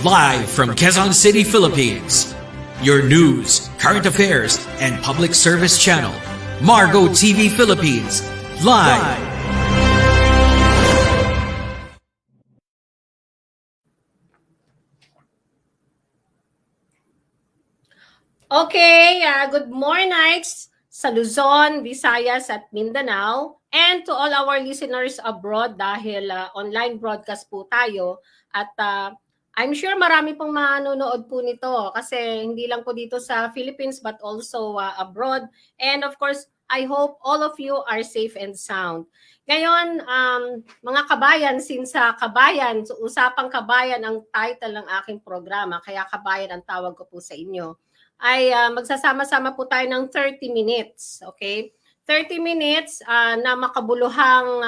Live from Quezon City, Philippines. Your news, current affairs, and public service channel, Margo TV Philippines. Live. Okay, good morning sa Luzon, Visayas at Mindanao, and to all our listeners abroad dahil online broadcast po tayo at I'm sure marami pong manonood po nito kasi hindi lang po dito sa Philippines but also abroad, and of course I hope all of you are safe and sound. Ngayon, mga kabayan, since kabayan, so usapang kabayan ang title ng aking programa, kaya kabayan ang tawag ko po sa inyo, ay magsasama-sama po tayo ng 30 minutes, okay? 30 minutes na makabuluhang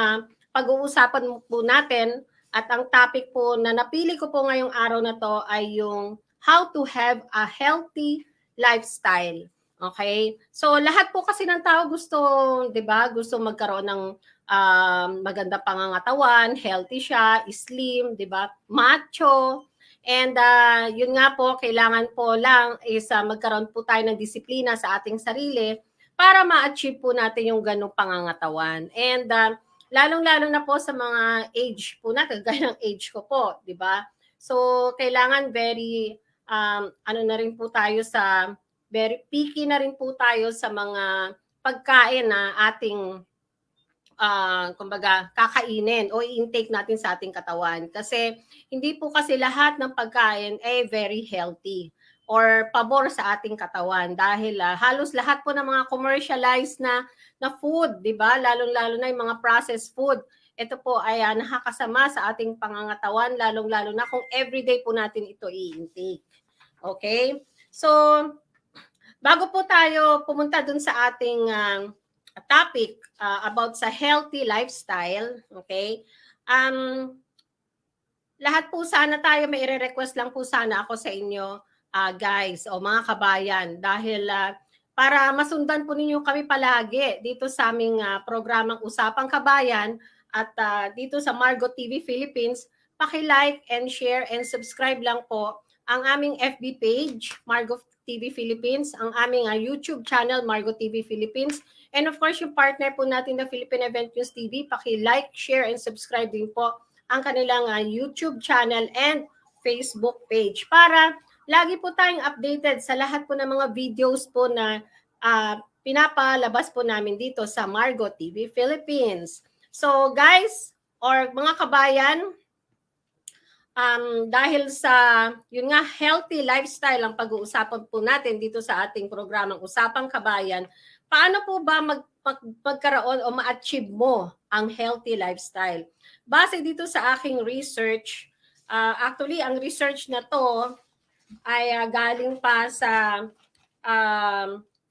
pag-uusapan po natin at ang topic po na napili ko po ngayong araw na to ay yung how to have a healthy lifestyle. Okay? So lahat po kasi ng tao gusto, 'di ba? Gusto magkaroon ng maganda pangangatawan, healthy siya, slim, 'di ba? Macho. And yun nga po, kailangan po lang is magkaroon po tayo ng disiplina sa ating sarili para ma-achieve po natin yung ganong pangangatawan. And lalong-lalo na po sa mga age po natin, gaya ng age ko po, di ba? So, kailangan very, na rin po tayo sa, very picky na rin po tayo sa mga pagkain na ating kumbaga kakainin o i-intake natin sa ating katawan kasi hindi po kasi lahat ng pagkain ay very healthy or pabor sa ating katawan dahil halos lahat po ng mga commercialized na food, 'di ba? Lalong-lalo na yung mga processed food. Ito po ay nakakasama sa ating pangangatawan lalong-lalo na kung everyday po natin ito i-intake. Okay? So bago po tayo pumunta dun sa ating topic about sa healthy lifestyle, okay? Lahat po sana tayo, may i-request lang po sana ako sa inyo, guys, o mga kabayan, dahil para masundan po ninyo kami palagi dito sa aming programang Usapang Kabayan at dito sa Margo TV Philippines, paki-like and share and subscribe lang po ang aming FB page, Margo TV Philippines, ang aming YouTube channel, Margo TV Philippines, and of course, yung partner po natin na Philippine Event News TV, paki-like, share, and subscribe din po ang kanilang YouTube channel and Facebook page para lagi po tayong updated sa lahat po ng mga videos po na pinapalabas po namin dito sa Margo TV Philippines. So guys, or mga kabayan, dahil sa yun nga healthy lifestyle ang pag-uusapan po natin dito sa ating programang Usapang Kabayan, paano po ba magkaroon o ma-achieve mo ang healthy lifestyle? Base dito sa aking research, actually ang research na to ay galing pa sa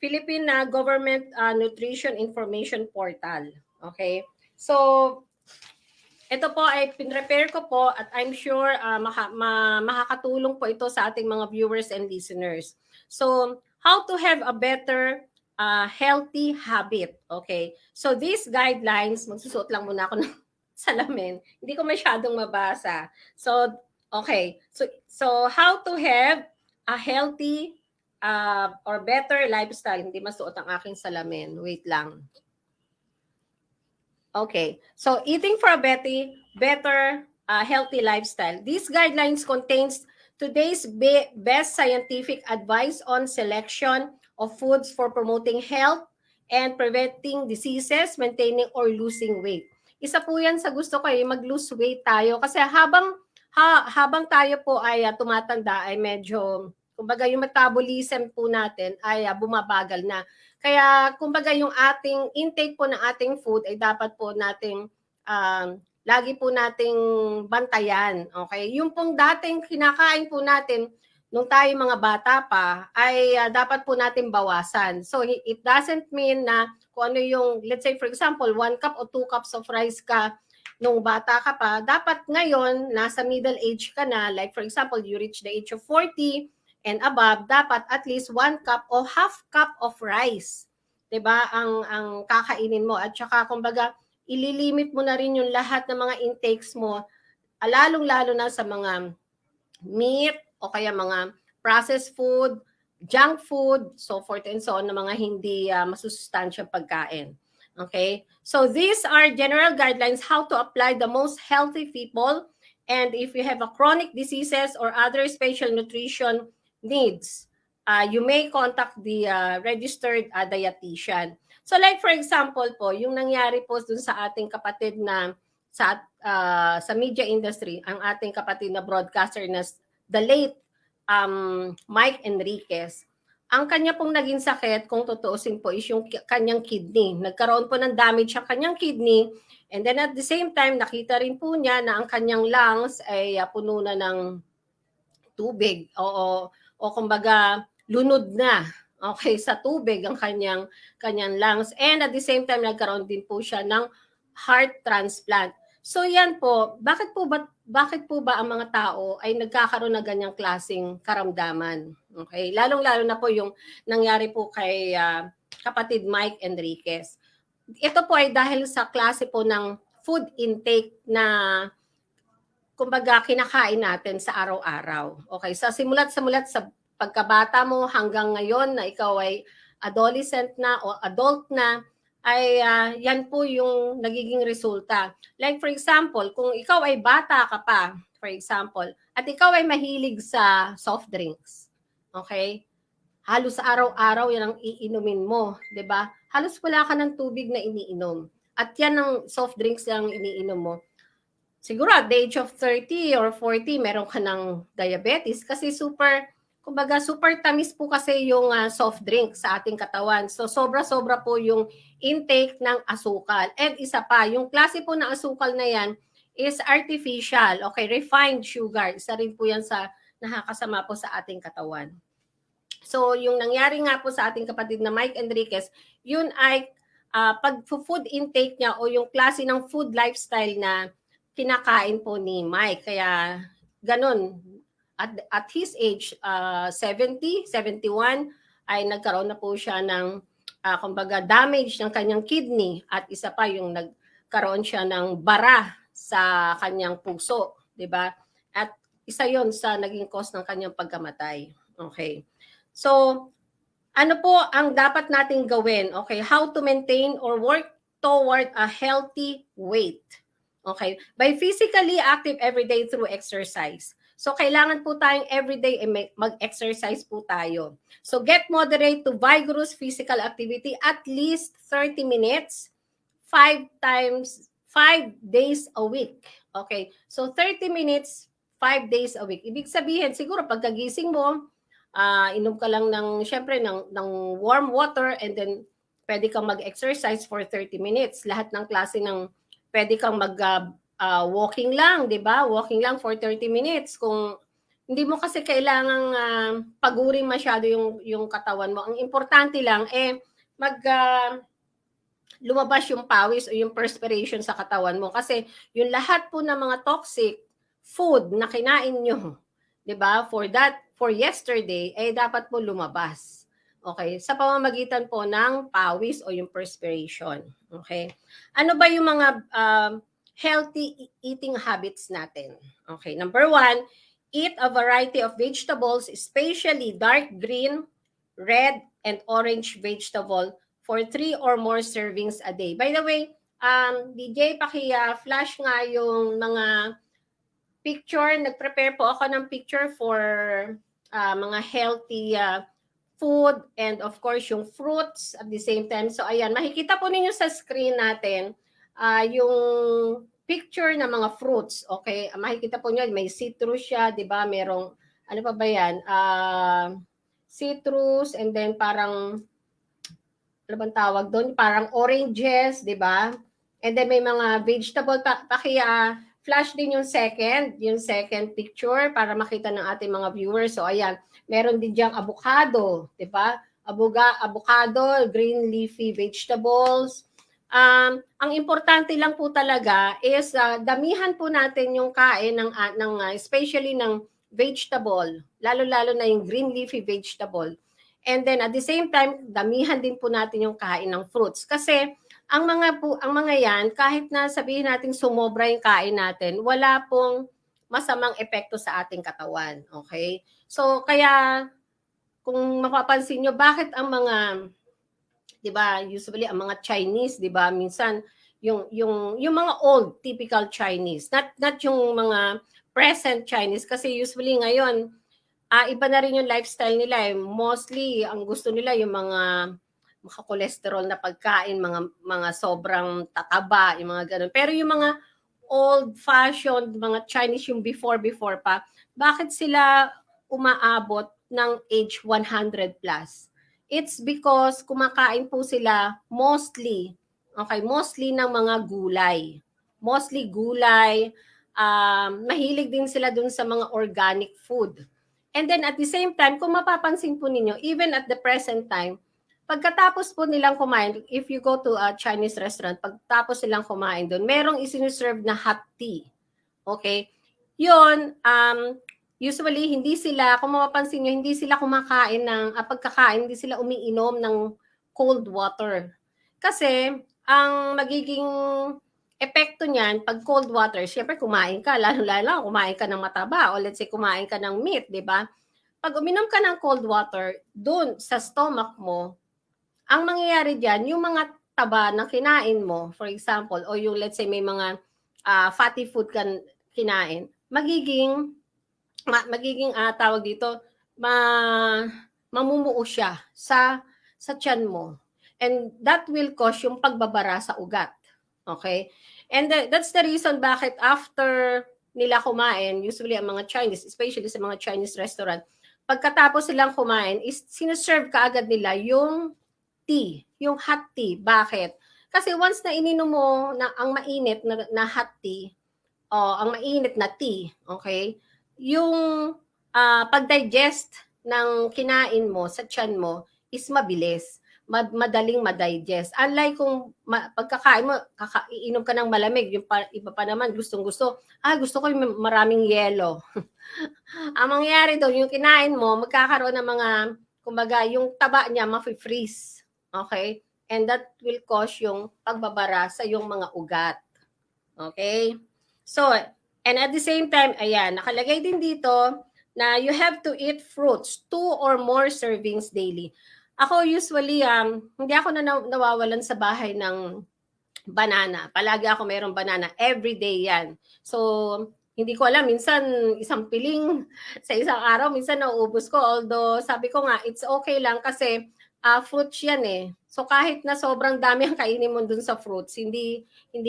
Philippine Government Nutrition Information Portal. Okay? So ito po ay pinrepare ko po at I'm sure makakatulong po ito sa ating mga viewers and listeners. So, how to have a better healthy habit. Okay? So, these guidelines, magsusuot lang muna ako ng salamin. Hindi ko masyadong mabasa. So, okay. So how to have a healthy or better lifestyle. Hindi masuot ang aking salamin. Wait lang. Okay, so eating for a better healthy lifestyle. These guidelines contains today's best scientific advice on selection of foods for promoting health and preventing diseases, maintaining or losing weight. Isa po yan sa gusto ko mag-lose weight tayo kasi habang tayo po ay tumatanda ay medyo, kumbaga yung metabolism po natin ay bumabagal na. Kaya kumbaga yung ating intake po ng ating food ay dapat po nating lagi po nating bantayan. Okay? Yung pong dating kinakain po natin nung tayo mga bata pa ay dapat po natin bawasan. So it doesn't mean na kung ano yung, let's say for example, 1 cup o 2 cups of rice ka nung bata ka pa, dapat ngayon nasa middle age ka na, like for example, you reach the age of 40 and above, dapat at least 1 cup o half cup of rice, 'di ba? Ang kakainin mo at saka kumbaga ililimit mo na rin yung lahat ng mga intakes mo, lalong-lalo na sa mga meat o kaya mga processed food, junk food, so forth and so on na mga hindi masusustansyang pagkain. Okay? So these are general guidelines how to apply the most healthy people, and if you have a chronic diseases or other special nutrition needs, you may contact the registered dietitian. So like for example po, yung nangyari po dun sa ating kapatid na sa media industry, ang ating kapatid na broadcaster na the late Mike Enriquez. Ang kanya pong naging sakit, kung tutuusin po, is yung kanyang kidney. Nagkaroon po ng damage sa kanyang kidney, and then at the same time, nakita rin po niya na ang kanyang lungs ay puno na ng tubig. O kumbaga, lunod na. Okay, sa tubig ang kanyang lungs. And at the same time, nagkaroon din po siya ng heart transplant. So yan po, bakit po ba ang mga tao ay nagkakaroon ng ganyang klaseng karamdaman? Okay, lalong-lalo na po yung nangyari po kay kapatid Mike Enriquez. Ito po ay dahil sa klase po ng food intake na kumbaga kinakain natin sa araw-araw. Okay, sa simulat sa pagkabata mo hanggang ngayon na ikaw ay adolescent na o adult na, ay yan po yung nagiging resulta. Like for example, kung ikaw ay bata ka pa, for example, at ikaw ay mahilig sa soft drinks, okay? Halos araw-araw yan ang iinumin mo, 'di ba? Halos wala ka ng tubig na iniinom. At yan ang soft drinks lang iniinom mo. Siguro at the age of 30 or 40, meron ka ng diabetes kasi super tamis po kasi yung soft drink sa ating katawan. So sobra-sobra po yung intake ng asukal. And isa pa, yung klase po ng asukal na yan is artificial, okay, refined sugar. Isa rin po yan sa nakakasama po sa ating katawan. So yung nangyari nga po sa ating kapatid na Mike Enriquez, yun ay pag food intake niya o yung klase ng food lifestyle na kinakain po ni Mike. Kaya ganun, at his age, 70, 71, ay nagkaroon na po siya ng kumbaga damage ng kanyang kidney, at isa pa yung nagkaroon siya ng bara sa kanyang puso, 'di ba? At isa 'yon sa naging cause ng kanyang pagkamatay. Okay. So, ano po ang dapat nating gawin? Okay, how to maintain or work toward a healthy weight? Okay, by physically active every day through exercise. So, kailangan po tayong everyday mag-exercise po tayo. So, get moderate to vigorous physical activity at least 30 minutes, 5 days a week. Okay, so 30 minutes, 5 days a week. Ibig sabihin, siguro pagkagising mo, inom ka lang syempre ng warm water, and then pwede kang mag-exercise for 30 minutes. Lahat ng klase ng pwede kang walking lang, 'di ba? Walking lang for 30 minutes. Kung hindi mo kasi kailangang pagurin masyado yung katawan mo. Ang importante lang lumabas yung pawis o yung perspiration sa katawan mo, kasi yung lahat po ng mga toxic food na kinain nyo, 'di ba? For yesterday ay dapat po lumabas. Okay? Sa pamamagitan po ng pawis o yung perspiration. Okay? Ano ba yung mga healthy eating habits natin? Okay, number 1, eat a variety of vegetables, especially dark green, red, and orange vegetable for 3 or more servings a day. By the way, DJ, paki-flash nga yung mga picture. Nag-prepare po ako ng picture for mga healthy food, and of course yung fruits at the same time. So ayan, makikita po ninyo sa screen natin yung picture ng mga fruits, okay? Makikita po niyo, may citrus siya, 'di ba? Merong ano pa ba 'yan? Citrus, and then parang ano bang tawag doon? Parang oranges, 'di ba? And then may mga vegetable flash din yung second picture para makita ng ating mga viewers. So ayan, meron din diyang avocado, 'di ba? Avocado, green leafy vegetables. Ang importante lang po talaga is damihan po natin yung kain ng especially ng vegetable, lalo-lalo na yung green leafy vegetable. And then at the same time, damihan din po natin yung kain ng fruits, kasi ang mga yan, kahit na sabihin natin sumobra yung kain natin, wala pong masamang epekto sa ating katawan. Okay? So, kaya kung mapapansin nyo, bakit ang mga, di ba, usually ang mga Chinese, di ba, minsan, yung mga old, typical Chinese, not yung mga present Chinese, kasi usually ngayon, iba na rin yung lifestyle nila. Mostly, ang gusto nila yung mga cholesterol na pagkain, mga sobrang tataba, yung mga ganun. Pero yung mga old-fashioned, mga Chinese, yung before pa, bakit sila umaabot ng age 100 plus? It's because kumakain po sila mostly ng mga gulay. Mostly gulay, mahilig din sila dun sa mga organic food. And then at the same time, kung mapapansin po ninyo, even at the present time, pagkatapos po nilang kumain, if you go to a Chinese restaurant, pagkatapos nilang kumain doon, merong isinuserve na hot tea. Okay? Yun, usually hindi sila, kung mapapansin nyo, hindi sila kumakain ng, pagkakain, hindi sila umiinom ng cold water. Kasi, ang magiging epekto niyan, pag cold water, syempre kumain ka, lalo-lalo kumain ka ng mataba, o let's say kumain ka ng meat, di ba? Pag uminom ka ng cold water, doon sa stomach mo, ang mangyayari diyan, yung mga taba na kinain mo, for example, o yung let's say may mga fatty food kan kinain, magiging tawag dito, mamumuo siya sa tiyan mo. And that will cause yung pagbabara sa ugat. Okay? And that's the reason bakit after nila kumain, usually ang mga Chinese, especially sa mga Chinese restaurant, pagkatapos silang kumain, is sinuserve kaagad nila yung tea, yung hot tea. Bakit? Kasi once na ininom mo na ang mainit na hot tea, ang mainit na tea, okay? Yung pag-digest ng kinain mo sa tiyan mo is mabilis. Madaling ma-digest. Unlike kung pagkakain mo, iinom ka ng malamig, yung iba pa naman gustong-gusto, gusto ko yung maraming yelo. Ang mangyayari doon, yung kinain mo, magkakaroon ng mga, kumbaga, yung taba niya ma-freeze. Okay? And that will cause yung pagbabara sa yung mga ugat. Okay? So, and at the same time, ayan, nakalagay din dito na you have to eat fruits, 2 or more servings daily. Ako usually, hindi ako nawawalan sa bahay ng banana. Palagi ako mayroong banana. Every day yan. So, hindi ko alam, minsan isang piling sa isang araw, minsan nauubos ko. Although, sabi ko nga, it's okay lang kasi fruits yan eh. So, kahit na sobrang dami ang kainin mo dun sa fruits, hindi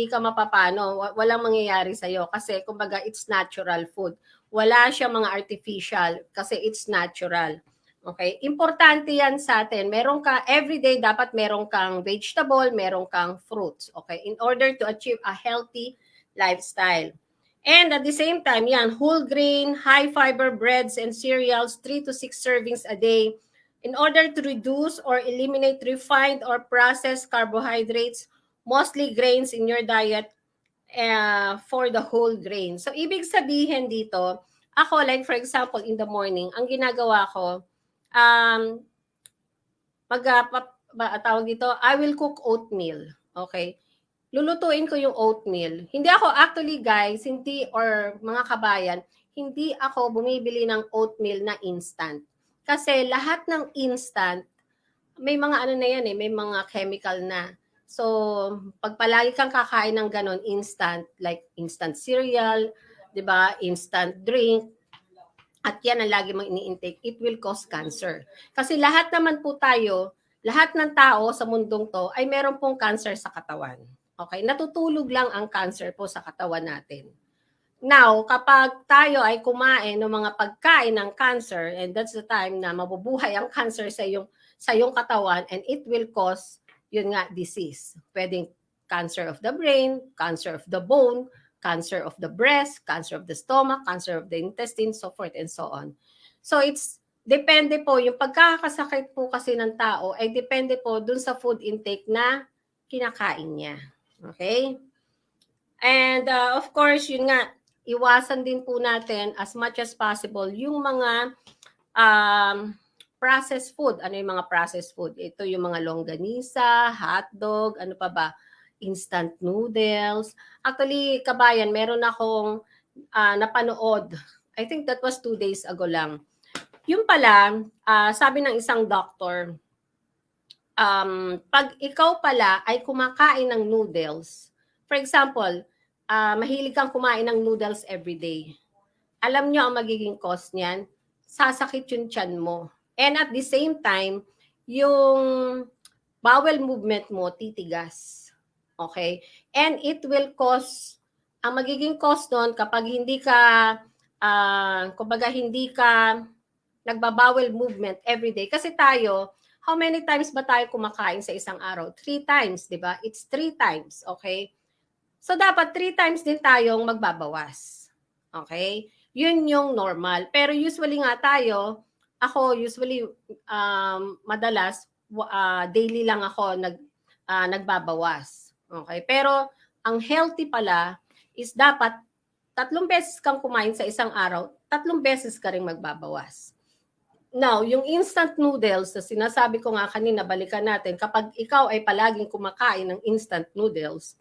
ka mapapano. Walang mangyayari sa'yo kasi, kumbaga, it's natural food. Wala siyang mga artificial kasi it's natural. Okay? Importante yan sa atin. Meron ka, everyday dapat meron kang vegetable, meron kang fruits. Okay? In order to achieve a healthy lifestyle. And at the same time, yan, whole grain, high fiber breads and cereals, 3 to 6 servings a day. In order to reduce or eliminate refined or processed carbohydrates, mostly grains in your diet for the whole grain. So, ibig sabihin dito, ako, like for example, in the morning, ang ginagawa ko, tawag dito, I will cook oatmeal. Okay? Lulutuin ko yung oatmeal. Hindi ako actually guys, or mga kabayan, hindi ako bumibili ng oatmeal na instant. Kasi lahat ng instant, may mga ano na yan may mga chemical na. So, pag palagi kang kakain ng ganon, instant, like instant cereal, 'di ba? Instant drink, at yan ang lagi mong ini-intake, it will cause cancer. Kasi lahat naman po tayo, lahat ng tao sa mundong to ay meron pong cancer sa katawan. Okay? Natutulog lang ang cancer po sa katawan natin. Now, kapag tayo ay kumain ng mga pagkain ng cancer, and that's the time na mabubuhay ang cancer sa iyong katawan, and it will cause, yun nga, disease. Pwedeng cancer of the brain, cancer of the bone, cancer of the breast, cancer of the stomach, cancer of the intestine, so forth and so on. So it's depende po, yung pagkakasakit po kasi ng tao ay depende po dun sa food intake na kinakain niya. Okay? And of course, yun nga, iwasan din po natin as much as possible yung mga processed food. Ano yung mga processed food? Ito yung mga longganisa, hotdog, ano pa ba? Instant noodles. Actually, kabayan, meron akong napanood. I think that was 2 days ago lang. Yung pala, sabi ng isang doctor, pag ikaw pala ay kumakain ng noodles, for example, mahilig kang kumain ng noodles every day. Alam nyo ang magiging cause niyan? Sasakit yung tiyan mo. And at the same time, yung bowel movement mo titigas. Okay? And it will cause, ang magiging cause nun kapag hindi ka, kumbaga hindi ka nagbabowel movement every day. Kasi tayo, how many times ba tayo kumakain sa isang araw? 3 times, di ba? It's 3 times, okay? So, dapat 3 times din tayong magbabawas. Okay? Yun yung normal. Pero usually nga tayo, ako usually, madalas, daily lang ako nagbabawas. Okay? Pero, ang healthy pala is dapat 3 beses kang kumain sa isang araw, 3 beses ka rin magbabawas. Now, yung instant noodles na sinasabi ko nga kanina, balikan natin, kapag ikaw ay palaging kumakain ng instant noodles,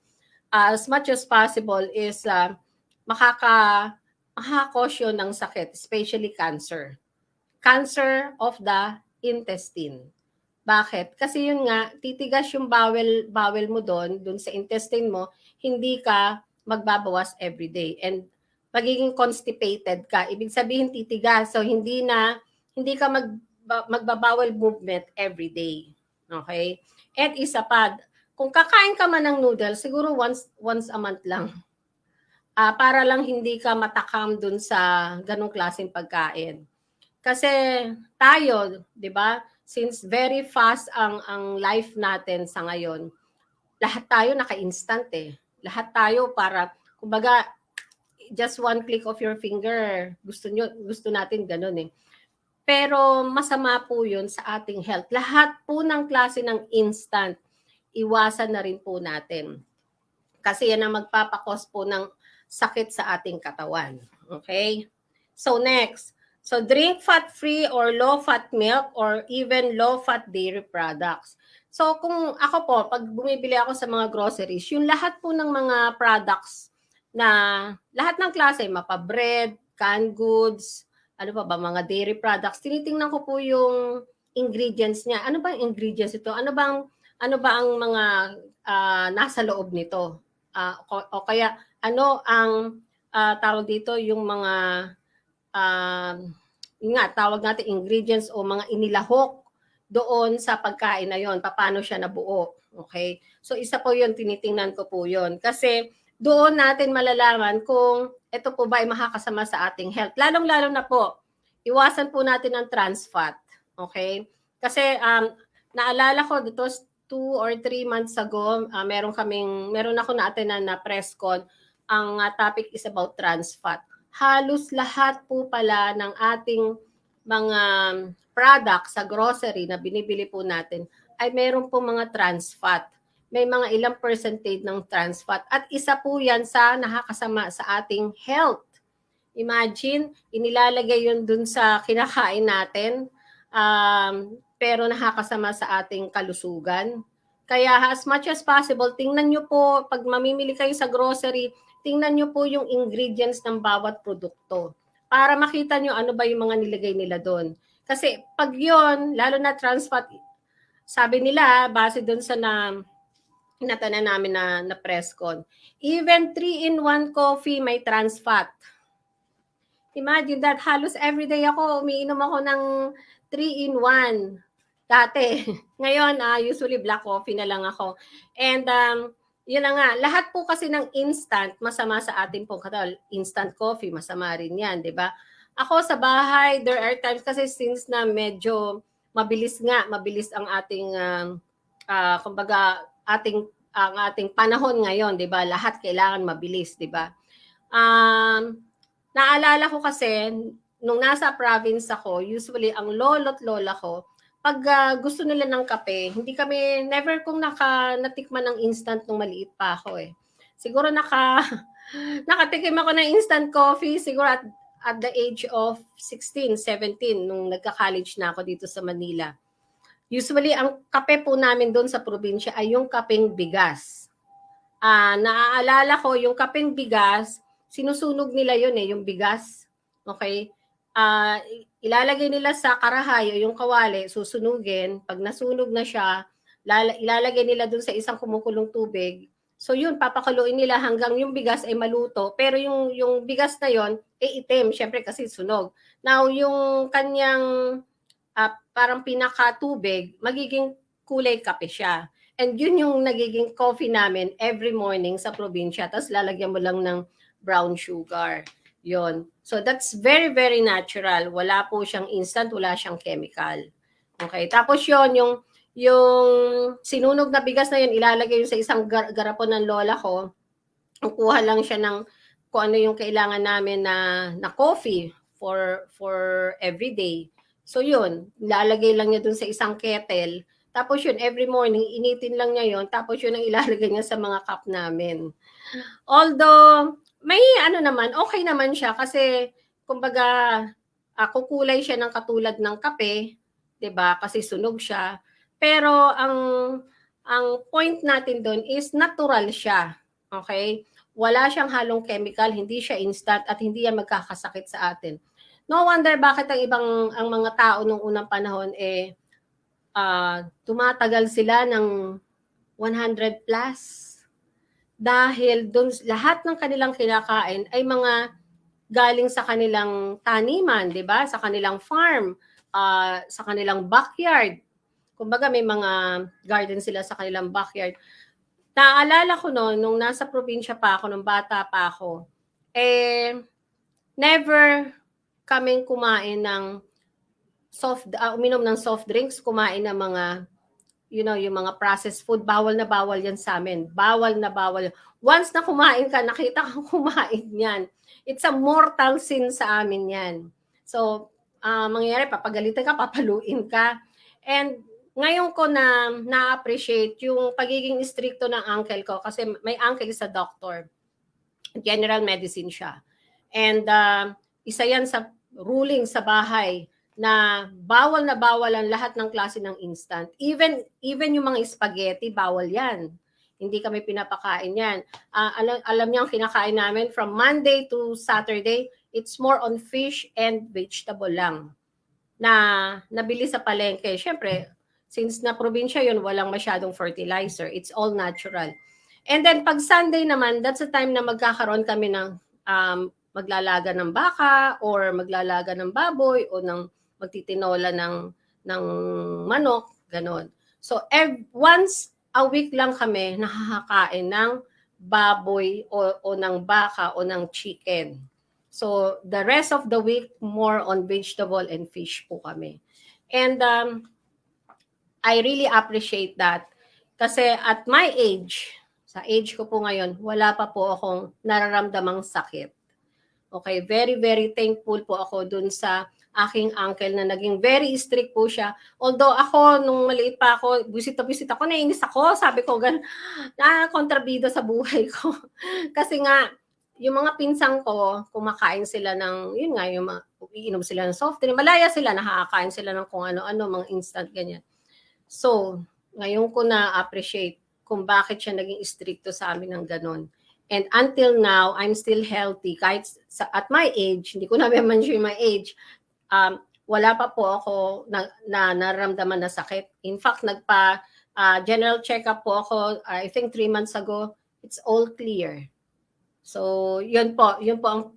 as much as possible is makakakos yun ng sakit, especially cancer. Cancer of the intestine. Bakit? Kasi yun nga, titigas yung bowel mo doon sa intestine mo, hindi ka magbabawas every day. And magiging constipated ka. Ibig sabihin titigas. So hindi ka magbabawal movement every day. Okay? And isa pa, kung kakain ka man ng noodles, siguro once a month lang. Para lang hindi ka matakam dun sa ganong klaseng pagkain. Kasi tayo, 'di ba? Since very fast ang life natin sa ngayon, lahat tayo naka-instant eh. Lahat tayo para kumbaga just one click of your finger, gusto natin ganun eh. Pero masama po 'yun sa ating health. Lahat po ng klase ng instant, iwasan na rin po natin. Kasi yan ang magpapakos po ng sakit sa ating katawan. Okay? So next, so drink fat-free or low-fat milk or even low-fat dairy products. So kung ako po, pag bumibili ako sa mga groceries, yung lahat po ng mga products na lahat ng klase, mapa-bread, canned goods, ano pa ba, mga dairy products, tinitingnan ko po yung ingredients niya. Ano ba ang ingredients ito? Ano ba ang mga nasa loob nito? O kaya ano ang tawag dito yung mga yun nga, tawag natin ingredients o mga inilahok doon sa pagkain na yon, paano siya nabuo. Okay? So isa po yun, tinitingnan ko po yun. Kasi doon natin malalaman kung ito po ba ay makakasama sa ating health. Lalong-lalo na po, iwasan po natin ang trans fat. Okay? Kasi naalala ko dito 2 or 3 months ago, meron ako na-attendan na press con. Ang topic is about trans fat. Halos lahat po pala ng ating mga products sa grocery na binibili po natin ay meron po mga trans fat. May mga ilang percentage ng trans fat. At isa po yan sa nakakasama sa ating health. Imagine, inilalagay yun dun sa kinakain natin, pero nakakasama sa ating kalusugan. Kaya as much as possible, tingnan nyo po, pag mamimili kayo sa grocery, tingnan nyo po yung ingredients ng bawat produkto para makita nyo ano ba yung mga nilagay nila doon. Kasi pag yun, lalo na trans fat, sabi nila, base doon sa natanan namin na press con, even 3-in-1 coffee may trans fat. Imagine that, halos everyday ako, umiinom ako ng 3-in-1. Dati. Ngayon, usually black coffee na lang ako. And yun na nga, lahat po kasi ng instant, masama sa ating pong katawan. Instant coffee, masama rin yan, di ba? Ako sa bahay, there are times kasi since na medyo mabilis ang ating, kumbaga, ang ating panahon ngayon, di ba? Lahat kailangan mabilis, di ba? Naalala ko kasi, nung nasa province ako, usually ang lolo't lola ko, pag gusto nila ng kape, never kong natikman ng instant nung maliit pa ako eh. Siguro nakatikim ako ng instant coffee, siguro at the age of 16, 17, nung nagka-college na ako dito sa Manila. Usually, ang kape po namin doon sa probinsya ay yung kapeng bigas. Naaalala ko, yung kapeng bigas, sinusunog nila yun yung bigas. Okay? Ilalagay nila sa karahay o yung kawali, susunugin. Pag nasunog na siya, ilalagay nila dun sa isang kumukulong tubig. So yun, papakuloyin nila hanggang yung bigas ay maluto. Pero yung bigas na yon itim, syempre kasi sunog. Now, yung kanyang parang pinakatubig, magiging kulay kape siya. And yun yung nagiging coffee namin every morning sa probinsya. Tapos lalagyan mo lang ng brown sugar. Yon. So that's very, very natural. Wala po siyang instant, wala siyang chemical. Okay. Tapos yung sinunog na bigas na yun, ilalagay yun sa isang garapon ng lola ko. Kukuha lang siya ng kung ano yung kailangan namin na coffee for every day. So yun, ilalagay lang niya dun sa isang kettle. Tapos yun, every morning, initin lang niya yun. Tapos yun ang ilalagay niya sa mga cup namin. Although, may naman, okay naman siya kasi, kumbaga, kukulay siya ng katulad ng kape, 'di ba? Kasi sunog siya. Pero ang point natin doon is natural siya. Okay? Wala siyang halong chemical, hindi siya instant at hindi yan magkakasakit sa atin. No wonder bakit ang mga tao nung unang panahon tumatagal sila ng 100 plus dahil doon lahat ng kanilang kinakain ay mga galing sa kanilang taniman, 'di ba? Sa kanilang farm, sa kanilang backyard. Kumbaga may mga garden sila sa kanilang backyard. Naalala ko nung nasa probinsya pa ako, nung bata pa ako, never kaming kumain ng uminom ng soft drinks, kumain ng mga, yung mga processed food. Bawal na bawal yan sa amin. Bawal na bawal. Once na kumain ka, nakita kang kumain yan. It's a mortal sin sa amin yan. So, mangyayari, papagalitan ka, papaluin ka. And ngayon ko na-appreciate yung pagiging stricto ng uncle ko kasi may uncle is a doctor. General medicine siya. And isa yan sa ruling sa bahay na bawal ang lahat ng klase ng instant. Even yung mga spaghetti, bawal yan. Hindi kami pinapakain yan. Alam niyo ang kinakain namin from Monday to Saturday, it's more on fish and vegetable lang na nabili sa palengke. Siyempre, since na probinsya yun, walang masyadong fertilizer. It's all natural. And then pag Sunday naman, that's the time na magkakaroon kami ng maglalaga ng baka or maglalaga ng baboy o ng magtitinola ng manok, ganon. So once a week lang kami nakakakain ng baboy o ng baka o ng chicken. So the rest of the week more on vegetable and fish po kami. And I really appreciate that kasi at my age, sa age ko po ngayon, wala pa po akong nararamdamang sakit. Okay, very, very thankful po ako dun sa aking uncle na naging very strict po siya. Although ako, nung maliit pa ako, busit ako, nainis ako. Sabi ko, kontrabida sa buhay ko. Kasi nga, yung mga pinsang ko, kumakain sila ng, yun nga, iinom sila ng soft drink. Malaya sila, nakakain sila ng kung ano-ano, mga instant, ganyan. So, ngayon ko na-appreciate kung bakit siya naging stricto sa amin ng ganon. And until now, I'm still healthy. Kahit at my age, hindi ko naman sure my age, wala pa po ako na nararamdaman na sakit. In fact, general check-up po ako, I think 3 months ago, it's all clear. So, yun po ang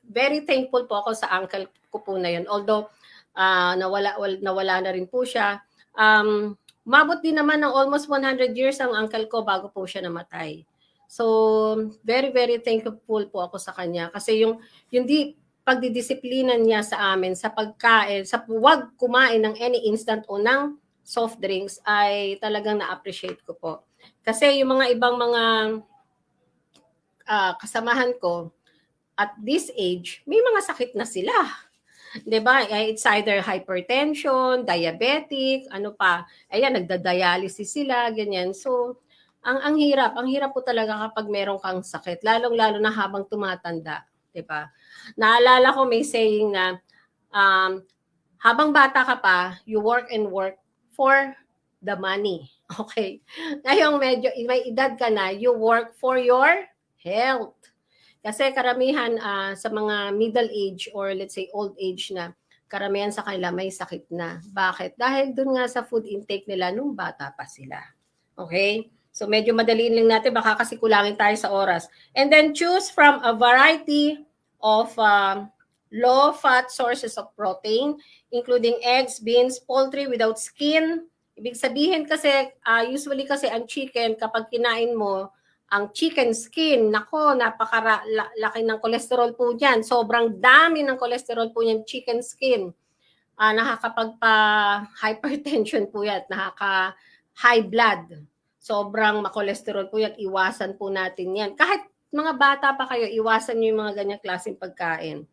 very thankful po ako sa uncle ko po na yun. Although, nawala na rin po siya. Mabot din naman ng almost 100 years ang uncle ko bago po siya namatay. So, very, very thankful po ako sa kanya. Kasi yung pagdidisiplina niya sa amin sa pagkain, sa huwag kumain ng any instant o ng soft drinks ay talagang na-appreciate ko po. Kasi yung mga ibang mga kasamahan ko at this age, may mga sakit na sila. 'Di ba? It's either hypertension, diabetic, ano pa. Ayan, nagda-dialysis sila, ganyan. So, ang hirap po talaga kapag meron kang sakit, lalong-lalo na habang tumatanda, 'di ba? Naalala ko may saying na habang bata ka pa, you work and work for the money. Okay? Ngayong medyo may edad ka na, you work for your health. Kasi karamihan sa mga middle age or let's say old age na, karamihan sa kanila may sakit na. Bakit? Dahil dun nga sa food intake nila nung bata pa sila. Okay? So medyo madaliin lang natin, baka kasi kulangin tayo sa oras. And then choose from a variety of low-fat sources of protein, including eggs, beans, poultry without skin. Ibig sabihin kasi, usually kasi ang chicken, kapag kinain mo, ang chicken skin, nako, napakalaki ng cholesterol po niyan. Sobrang dami ng cholesterol po niyan, chicken skin. Nakakapagpa-hypertension po yan, nakaka-high blood. Sobrang makolesterol po yan, iwasan po natin yan. Kahit mga bata pa kayo, iwasan nyo yung mga ganyang klaseng pagkain.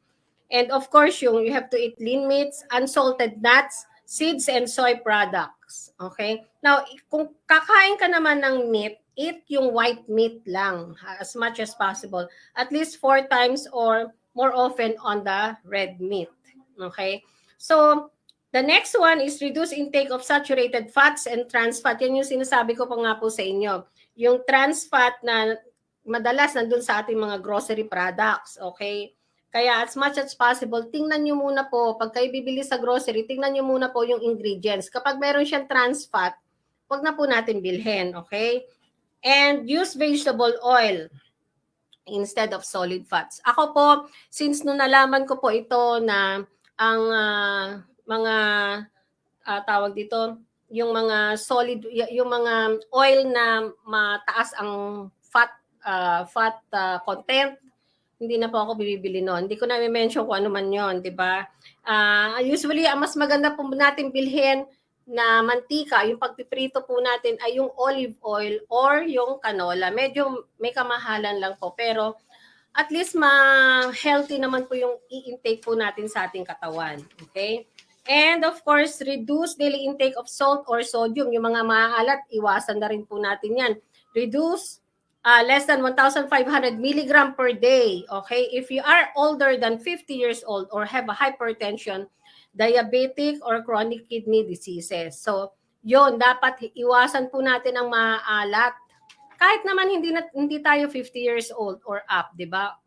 And of course, you have to eat lean meats, unsalted nuts, seeds, and soy products. Okay? Now, kung kakain ka naman ng meat, eat yung white meat lang as much as possible. At least 4 times or more often on the red meat. Okay? So, the next one is reduce intake of saturated fats and trans fat. Yan yung sinasabi ko pa nga po sa inyo. Yung trans fat na madalas nandun sa ating mga grocery products. Okay? Kaya as much as possible, tingnan nyo muna po, pag kayo bibili sa grocery, tingnan nyo muna po yung ingredients. Kapag meron siyang trans fat, wag na po natin bilhin, okay? And use vegetable oil instead of solid fats. Ako po, since nung nalaman ko po ito na ang mga tawag dito, yung mga solid, yung mga oil na mataas ang fat content, hindi na po ako bibili noon. Hindi ko na i-mention kung ano man yon, di ba? Usually, ang mas maganda po natin bilhin na mantika, yung pagpiprito po natin ay yung olive oil or yung canola. Medyo may kamahalan lang po, pero at least ma-healthy naman po yung i-intake po natin sa ating katawan. Okay? And of course, reduce daily intake of salt or sodium. Yung mga maaalat, iwasan na rin po natin yan. Reduce less than 1,500 milligram per day. Okay? If you are older than 50 years old or have a hypertension, diabetic or chronic kidney diseases. So, yon dapat iwasan po natin ang maalat. Kahit naman hindi tayo 50 years old or up, 'di ba?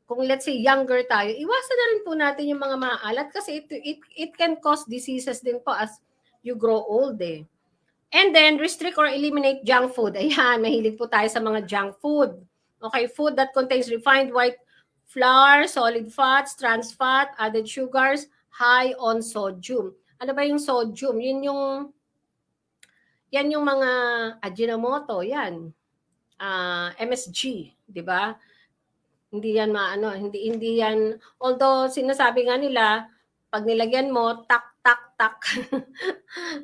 Kung let's say younger tayo, iwasan na rin po natin yung mga maalat kasi it can cause diseases din po as you grow old eh. And then, restrict or eliminate junk food. Ayan, mahilig po tayo sa mga junk food. Okay, food that contains refined white flour, solid fats, trans fat, added sugars, high on sodium. Ano ba yung sodium? Yan yung mga Ajinomoto, yan. MSG, di ba? Hindi yan hindi yan, although sinasabi nga nila, pag nilagyan mo, tak,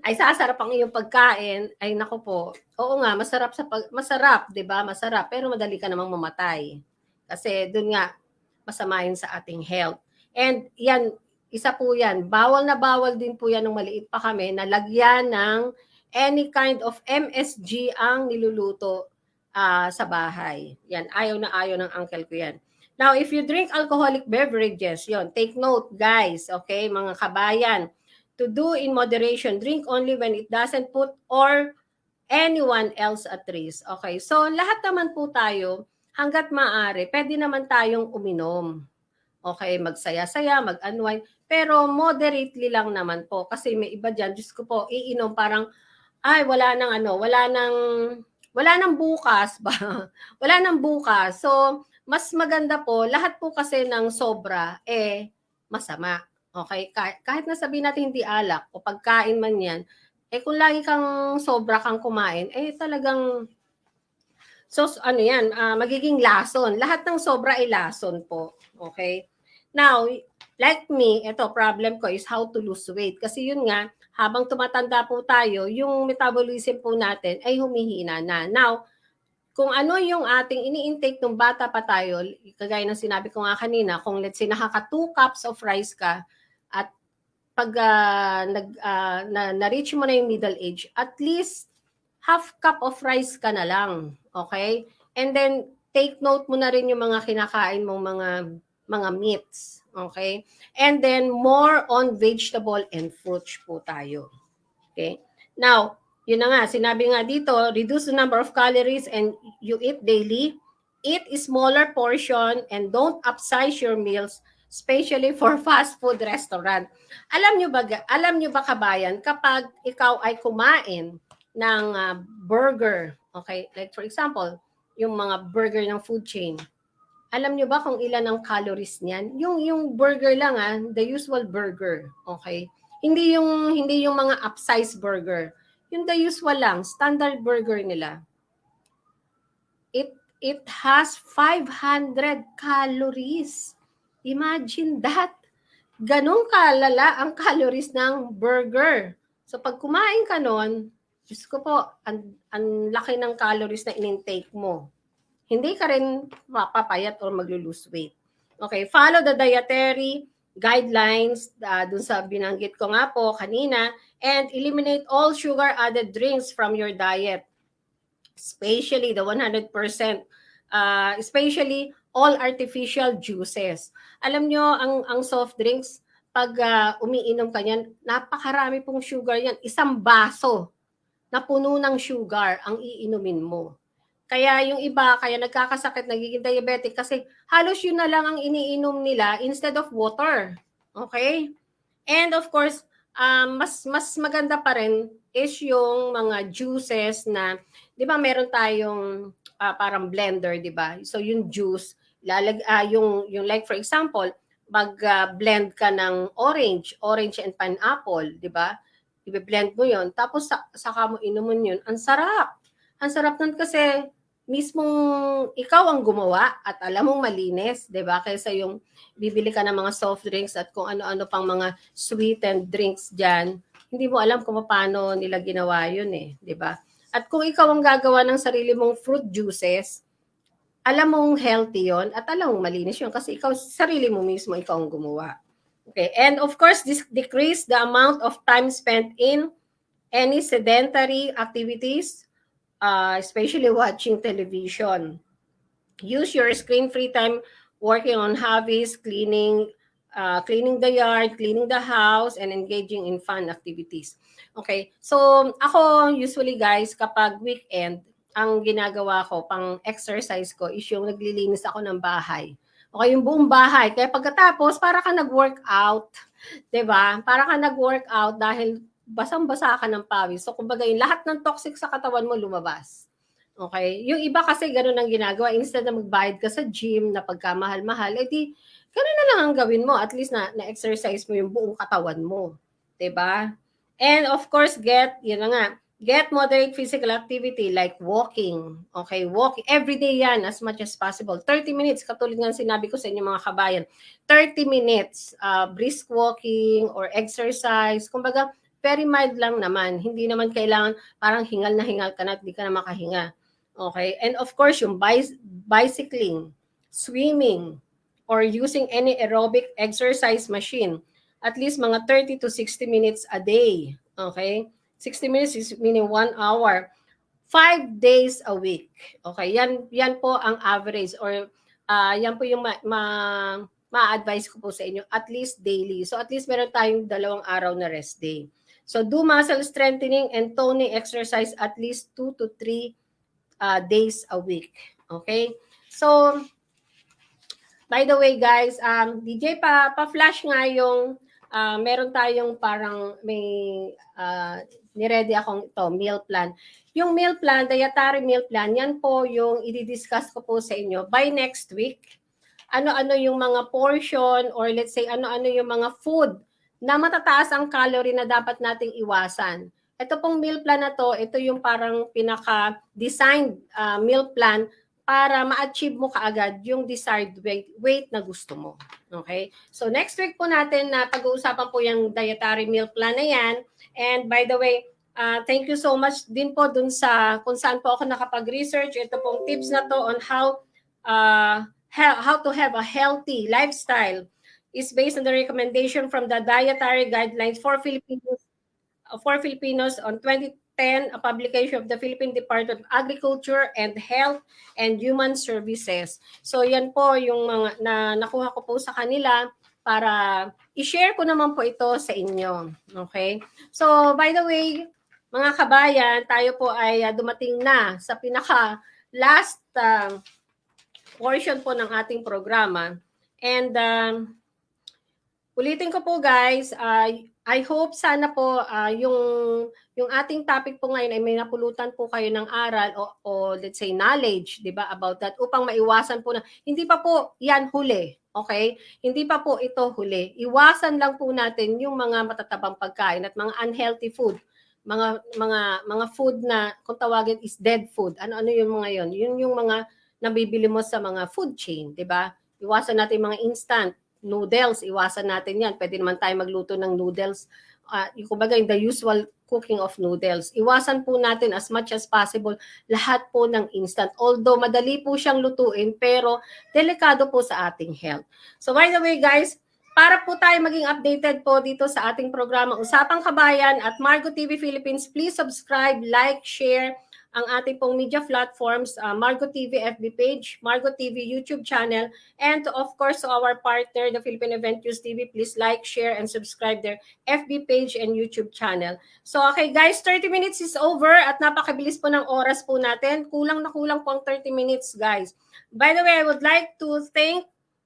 ay sasarap ang iyong pagkain, ay nako po. Oo nga, masarap, 'di ba? Masarap, pero madali ka namang mamatay. Kasi doon nga masama yun sa ating health. And yan, isa po yan. Bawal na bawal din po yan nung maliit pa kami na lagyan ng any kind of MSG ang niluluto sa bahay. Yan, ayaw na ayaw ng uncle ko yan. Now, if you drink alcoholic beverages, yon, take note guys, okay, mga kabayan, to do in moderation. Drink only when it doesn't put or anyone else at risk. Okay, so lahat naman po tayo, hanggat maaari, pwede naman tayong uminom. Okay, magsaya-saya, mag-unwind, pero moderately lang naman po. Kasi may iba dyan, Diyos ko po, iinom parang, ay, wala nang bukas ba? Wala nang bukas. So, mas maganda po, lahat po kasi ng sobra, masama. Okay? Kahit na sabihin natin hindi alak o pagkain man yan, kung lagi kang sobra kang kumain, talagang, so ano yan, magiging lason. Lahat ng sobra ay lason po. Okay? Now, like me, ito, problem ko is how to lose weight. Kasi yun nga, habang tumatanda po tayo, yung metabolism po natin ay humihina na. Now, kung ano yung ating ini-intake ng bata pa tayo, kagaya ng sinabi ko nga kanina, kung let's say nakaka 2 cups of rice ka at pag na-reach mo na yung middle age, at least half cup of rice ka na lang. Okay? And then, take note mo na rin yung mga kinakain mong mga meats. Okay? And then, more on vegetable and fruits po tayo. Okay? Now, yun na nga, sinabi nga dito, reduce the number of calories and you eat daily. eat a smaller portion and don't upsize your meals, especially for fast food restaurant. Alam nyo ba kabayan, kapag ikaw ay kumain ng burger, okay, like for example, yung mga burger ng food chain, alam nyo ba kung ilan ang calories niyan? Yung burger lang the usual burger, okay? Hindi yung mga upsize burger. Yung the usual lang, standard burger nila. It has 500 calories. Imagine that. Ganong kalala ang calories ng burger. So pag kumain ka nun, Diyos ko po, ang laki ng calories na in-intake mo. Hindi ka rin mapapayat or maglo-lose weight. Okay, follow the dietary guidelines dun sa binanggit ko nga po kanina, and eliminate all sugar-added drinks from your diet, especially the 100%, especially all artificial juices. Alam nyo, ang soft drinks, pag umiinom ka yan, napakarami pong sugar yan. Isang baso na puno ng sugar ang iinumin mo. Kaya yung iba, kaya nagkakasakit, nagiging diabetic kasi halos yun na lang ang iniinom nila instead of water. Okay? And of course, mas maganda pa rin is yung mga juices na, di ba meron tayong parang blender, di ba? So yung juice, yung like for example, mag-blend ka ng orange and pineapple, di ba? I-blend mo yon, tapos saka mo inumin yun. Ang sarap. Ang sarap nun kasi mismong ikaw ang gumawa at alam mong malinis, 'di ba? Kaysa yung bibili ka ng mga soft drinks at kung ano-ano pang mga sweetened drinks diyan, hindi mo alam kung paano nila ginawa 'yun 'di ba? At kung ikaw ang gagawa ng sarili mong fruit juices, alam mong healthy 'yon at alam mong malinis 'yon kasi ikaw sarili mo mismo ikaw ang gumawa. Okay, and of course, decrease the amount of time spent in any sedentary activities, especially watching television. Use your screen-free time working on hobbies, cleaning the yard, cleaning the house, and engaging in fun activities. Okay, so ako usually guys, kapag weekend, ang ginagawa ko, pang exercise ko, is yung naglilinis ako ng bahay. Okay, yung buong bahay. Kaya pagkatapos, para ka nag-workout, 'di ba? Para ka nag-workout dahil basang-basa ka ng pawis. So, kumbaga, yung lahat ng toxic sa katawan mo lumabas. Okay? Yung iba kasi ganun ang ginagawa. Instead na magbayad ka sa gym na pagkamahal-mahal, edi ganun na lang ang gawin mo. At least na-exercise mo yung buong katawan mo. 'Di ba? And of course, get moderate physical activity like walking. Okay, walking. Every day yan as much as possible. 30 minutes, katulad ng sinabi ko sa inyo mga kabayan. 30 minutes, brisk walking or exercise. Kumbaga, very mild lang naman. Hindi naman kailangan parang hingal na hingal ka na at di ka na makahinga. Okay, and of course, yung bicycling, swimming, or using any aerobic exercise machine. At least mga 30 to 60 minutes a day. Okay? 60 minutes is meaning 1 hour. 5 days a week. Okay, yan po ang average or yan po yung ma-advise ko po sa inyo, at least daily. So at least meron tayong 2 araw na rest day. So do muscle strengthening and toning exercise at least 2 to 3 days a week. Okay? So by the way guys, DJ pa-flash nga yung meron tayong parang may ni-ready akong meal plan. Yung meal plan, dietary meal plan, yan po yung i-discuss ko po sa inyo by next week. Ano-ano yung mga portion or let's say ano-ano yung mga food na matataas ang calorie na dapat nating iwasan. Ito pong meal plan na to, ito yung parang pinaka-designed meal plan para ma-achieve mo kaagad yung desired weight na gusto mo. Okay? So next week po natin na pag-uusapan po yung dietary meal plan na yan. And by the way, thank you so much din po dun sa kung saan po ako nakapag-research. Ito pong tips na to on how to have a healthy lifestyle is based on the recommendation from the Dietary Guidelines for Filipinos on 2010, a publication of the Philippine Department of Agriculture and Health and Human Services. So yan po yung mga na nakuha ko po sa kanila para i-share ko naman po ito sa inyo. Okay? So by the way, mga kabayan, tayo po ay dumating na sa pinaka last portion po ng ating programa. And ulitin ko po guys, I hope sana po yung ating topic po ngayon ay may napulutan po kayo ng aral o let's say knowledge, 'di ba, about that upang maiwasan po na hindi pa po 'yan huli. Okay? Hindi pa po ito huli. Iwasan lang po natin yung mga matatabang pagkain at mga unhealthy food. Mga food na kung tawagin is dead food. Ano yung mga 'yon? Yun yung mga nabibili mo sa mga food chain, 'di ba? Iwasan natin mga instant noodles, iwasan natin yan. Pwede naman tayo magluto ng noodles. Kumbaga, the usual cooking of noodles. Iwasan po natin as much as possible lahat po ng instant. Although, madali po siyang lutuin, pero delikado po sa ating health. So, by the way, guys, para po tayo maging updated po dito sa ating programa Usapang Kabayan at Margo TV Philippines, please subscribe, like, share ang ating pong media platforms, Margo TV FB page, Margo TV YouTube channel, and of course to our partner, the Philippine Event News TV, please like, share, and subscribe their FB page and YouTube channel. So okay guys, 30 minutes is over at napakabilis po ng oras po natin. Kulang na kulang po ang 30 minutes guys. By the way, I would like to thank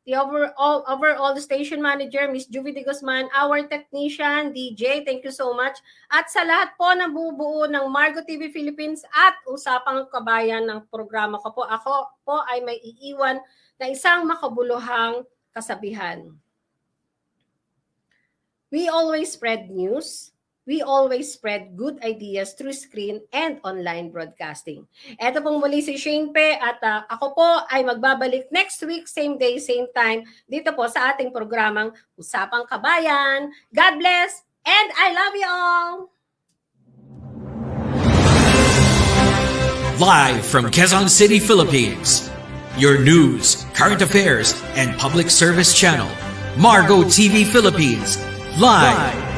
the overall station manager, Miss Juvie de Guzman, our technician, DJ, thank you so much. At sa lahat po na bubuo ng Margo TV Philippines at Usapang Kabayan ng programa ko po, ako po ay may iiwan na isang makabuluhang kasabihan. We always spread news. We always spread good ideas through screen and online broadcasting. Ito pong muli si Shane Pe at ako po ay magbabalik next week, same day, same time, dito po sa ating programang Usapang Kabayan. God bless and I love you all! Live from Quezon City, Philippines. Your news, current affairs, and public service channel, Margo TV Philippines. Live